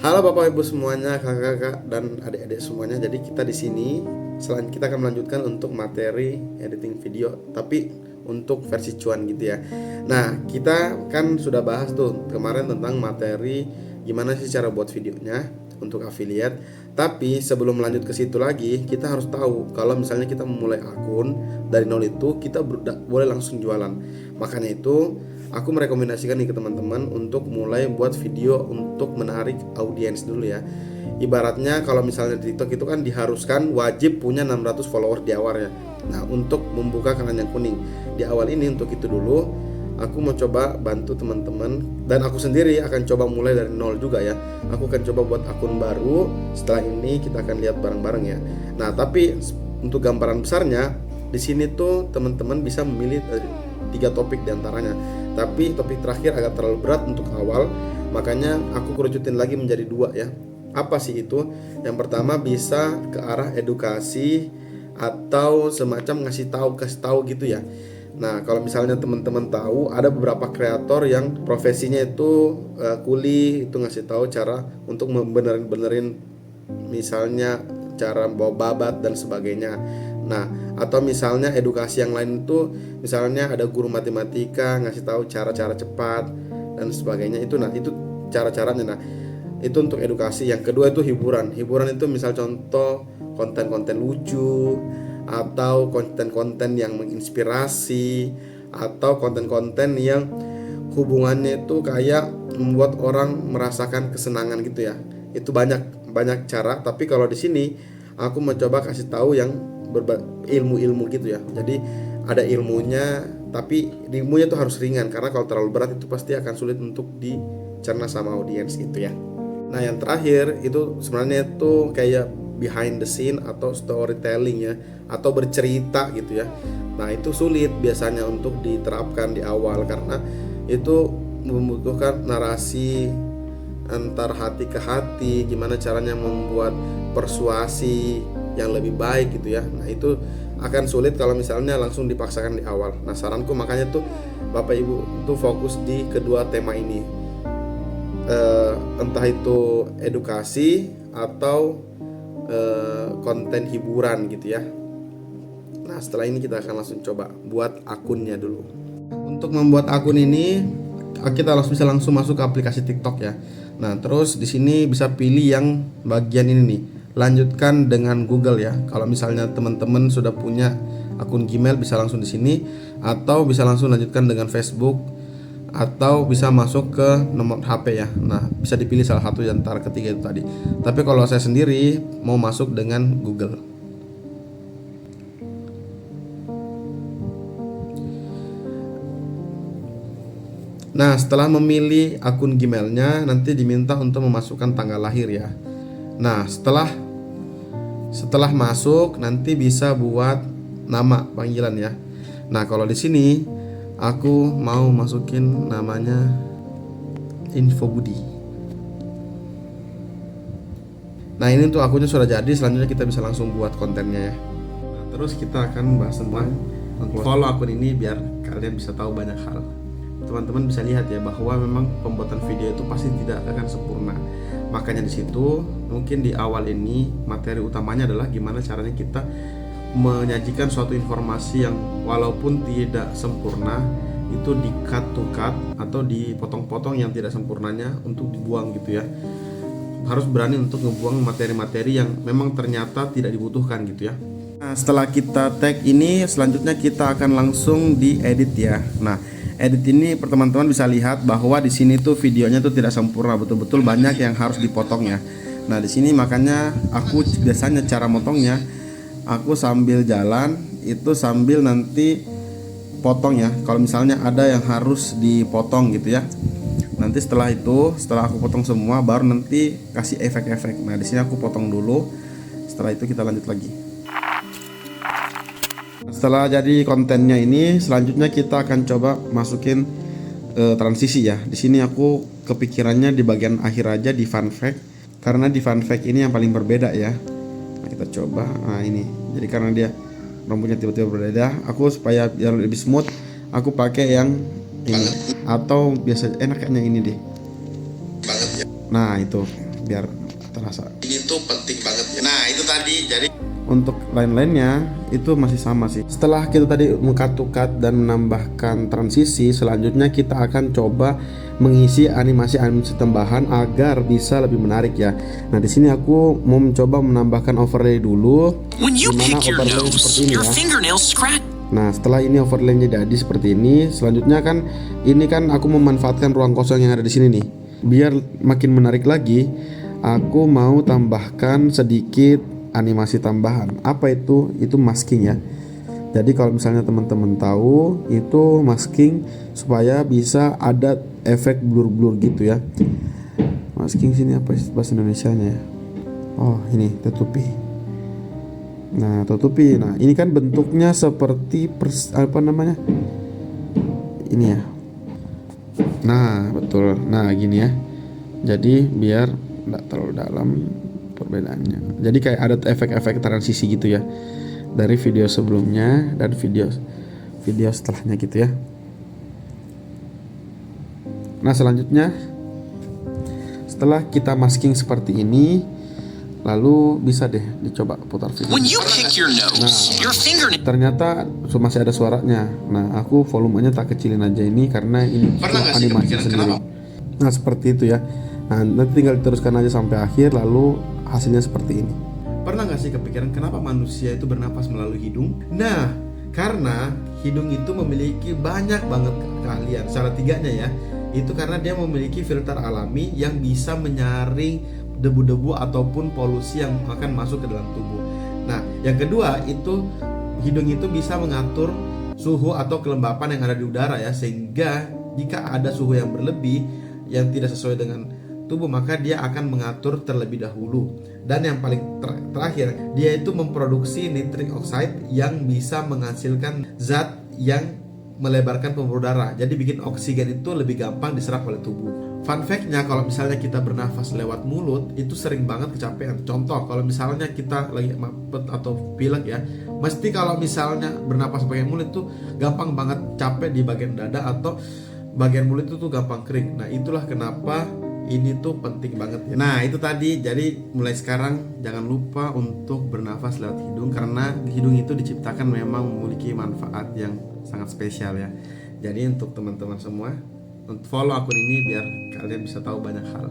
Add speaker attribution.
Speaker 1: Halo Bapak Ibu semuanya, kakak-kakak dan adik-adik semuanya. Jadi kita di sini selain kita akan melanjutkan untuk materi editing video, tapi untuk versi cuan gitu ya. Nah, kita kan sudah bahas tuh kemarin tentang materi gimana sih cara buat videonya untuk affiliate. Tapi sebelum lanjut ke situ lagi, kita harus tahu kalau misalnya kita memulai akun dari nol itu kita boleh langsung jualan. Makanya itu aku merekomendasikan nih ke teman-teman untuk mulai buat video untuk menarik audiens dulu ya. Ibaratnya kalau misalnya di TikTok itu kan diharuskan wajib punya 600 follower di awal ya. Nah, untuk membuka keranjang kuning di awal ini untuk itu dulu aku mau coba bantu teman-teman, dan aku sendiri akan coba mulai dari nol juga ya. Aku akan coba buat akun baru. Setelah ini kita akan lihat bareng-bareng ya. Nah, tapi untuk gambaran besarnya di sini tuh teman-teman bisa memilih tiga topik diantaranya. Tapi topik terakhir agak terlalu berat untuk awal, makanya aku kerucutin lagi menjadi dua ya. Apa sih itu? Yang pertama bisa ke arah edukasi atau semacam kasih tahu gitu ya. Nah, kalau misalnya teman-teman tahu ada beberapa kreator yang profesinya itu kuli itu ngasih tahu cara untuk benerin misalnya cara bawa babat dan sebagainya. Nah, atau misalnya edukasi yang lain itu misalnya ada guru matematika ngasih tahu cara-cara cepat dan sebagainya itu. Nah, itu cara-caranya. Nah, itu untuk edukasi. Yang kedua itu hiburan. Hiburan itu misal contoh konten-konten lucu atau konten-konten yang menginspirasi atau konten-konten yang hubungannya itu kayak membuat orang merasakan kesenangan gitu ya. Itu banyak banyak cara, tapi kalau di sini aku mencoba kasih tahu yang ilmu-ilmu gitu ya. Jadi ada ilmunya, tapi ilmunya tuh harus ringan karena kalau terlalu berat itu pasti akan sulit untuk dicerna sama audiens gitu ya. Nah, yang terakhir itu sebenarnya itu kayak behind the scene atau storytelling ya, atau bercerita gitu ya. Nah, itu sulit biasanya untuk diterapkan di awal karena itu membutuhkan narasi antar hati ke hati, gimana caranya membuat persuasi yang lebih baik gitu ya. Nah, itu akan sulit kalau misalnya langsung dipaksakan di awal. Nah, saranku makanya tuh Bapak Ibu tuh fokus di kedua tema ini, entah itu edukasi atau konten hiburan gitu ya. Nah, setelah ini kita akan langsung coba buat akunnya dulu. Untuk membuat akun ini kita bisa langsung masuk ke aplikasi TikTok ya. Nah, terus di sini bisa pilih yang bagian ini nih, lanjutkan dengan Google ya. Kalau misalnya teman-teman sudah punya akun Gmail bisa langsung di sini, atau bisa langsung lanjutkan dengan Facebook, atau bisa masuk ke nomor HP ya. Nah, bisa dipilih salah satu di antara ketiga itu tadi. Tapi kalau saya sendiri mau masuk dengan Google. Nah, setelah memilih akun Gmailnya, nanti diminta untuk memasukkan tanggal lahir ya. Nah, setelah masuk nanti bisa buat nama panggilan ya. Nah, kalau di sini aku mau masukin namanya Info Budi. Nah, ini untuk akunnya sudah jadi. Selanjutnya kita bisa langsung buat kontennya ya. Nah, terus kita akan bahas tentang follow akun ini biar kalian bisa tahu banyak hal. Teman-teman bisa lihat ya bahwa memang pembuatan video itu pasti tidak akan sempurna. Makanya di situ mungkin di awal ini materi utamanya adalah gimana caranya kita menyajikan suatu informasi yang walaupun tidak sempurna itu di-cut to cut atau dipotong-potong yang tidak sempurnanya untuk dibuang gitu ya. Harus berani untuk ngebuang materi-materi yang memang ternyata tidak dibutuhkan gitu ya. Nah, setelah kita tag ini, selanjutnya kita akan langsung diedit ya. Nah, edit ini teman-teman bisa lihat bahwa di sini tuh videonya tuh tidak sempurna, betul-betul banyak yang harus dipotong ya. Nah, di sini makanya aku biasanya cara motongnya aku sambil jalan itu sambil nanti potong ya. Kalau misalnya ada yang harus dipotong gitu ya. Nanti setelah aku potong semua baru nanti kasih efek-efek. Nah, di sini aku potong dulu. Setelah itu kita lanjut lagi. Setelah jadi kontennya ini, selanjutnya kita akan coba masukin transisi ya. Di sini aku kepikirannya di bagian akhir aja di fun fact, karena di fun fact ini yang paling berbeda ya. Nah, kita coba. Nah, ini. Jadi karena dia rambutnya tiba-tiba berbeda, aku supaya biar lebih smooth, aku pakai yang ini atau biasa enaknya ini deh. Nah, itu biar terasa.
Speaker 2: Ini tuh penting banget ya. Nah itu tadi, jadi
Speaker 1: untuk lain-lainnya itu masih sama sih. Setelah kita tadi mengkat-cut dan menambahkan transisi, selanjutnya kita akan coba mengisi animasi-animasi tambahan agar bisa lebih menarik ya. Nah, di sini aku mau mencoba menambahkan overlay dulu. Dimana overlay seperti ini ya. Nah, setelah ini overlay-nya jadi seperti ini, selanjutnya kan ini kan aku memanfaatkan ruang kosong yang ada di sini nih. Biar makin menarik lagi, aku mau tambahkan sedikit animasi tambahan. Apa itu? Itu masking ya. Jadi kalau misalnya teman-teman tahu, itu masking supaya bisa ada efek blur-blur gitu ya. Masking sini apa bahasa Indonesianya ya? Oh, ini tutupi. Nah, tutupi. Nah, ini kan bentuknya seperti apa namanya? Ini ya. Nah, betul. Nah, gini ya. Jadi biar enggak terlalu dalam perbedaannya. Jadi kayak ada efek-efek transisi gitu ya dari video sebelumnya dan video setelahnya gitu ya. Nah, selanjutnya setelah kita masking seperti ini, lalu bisa deh dicoba putar video. Nah, ternyata masih ada suaranya. Nah, aku volumenya tak kecilin aja ini karena ini animasi sendiri. Nah, seperti itu ya. Nah, nanti tinggal diteruskan aja sampai akhir, lalu hasilnya seperti ini. Pernah gak sih kepikiran kenapa manusia itu bernapas melalui hidung? Nah, karena hidung itu memiliki banyak banget keahlian. Salah tiganya ya, itu karena dia memiliki filter alami yang bisa menyaring debu-debu ataupun polusi yang akan masuk ke dalam tubuh. Nah, yang kedua itu hidung itu bisa mengatur suhu atau kelembapan yang ada di udara ya, sehingga jika ada suhu yang berlebih yang tidak sesuai dengan tubuh, maka dia akan mengatur terlebih dahulu. Dan yang paling terakhir, dia itu memproduksi nitric oxide yang bisa menghasilkan zat yang melebarkan pembuluh darah. Jadi bikin oksigen itu lebih gampang diserap oleh tubuh. Fun fact-nya, kalau misalnya kita bernafas lewat mulut itu sering banget kecapean. Contoh, kalau misalnya kita lagi mapet atau pilek ya, mesti kalau misalnya bernafas pakai mulut itu gampang banget capek di bagian dada atau bagian mulut itu tuh gampang kering. Nah, itulah kenapa ini tuh penting banget ya. Nah, itu tadi. Jadi mulai sekarang jangan lupa untuk bernafas lewat hidung, karena hidung itu diciptakan memang memiliki manfaat yang sangat spesial ya. Jadi untuk teman-teman semua, follow akun ini biar kalian bisa tahu banyak hal.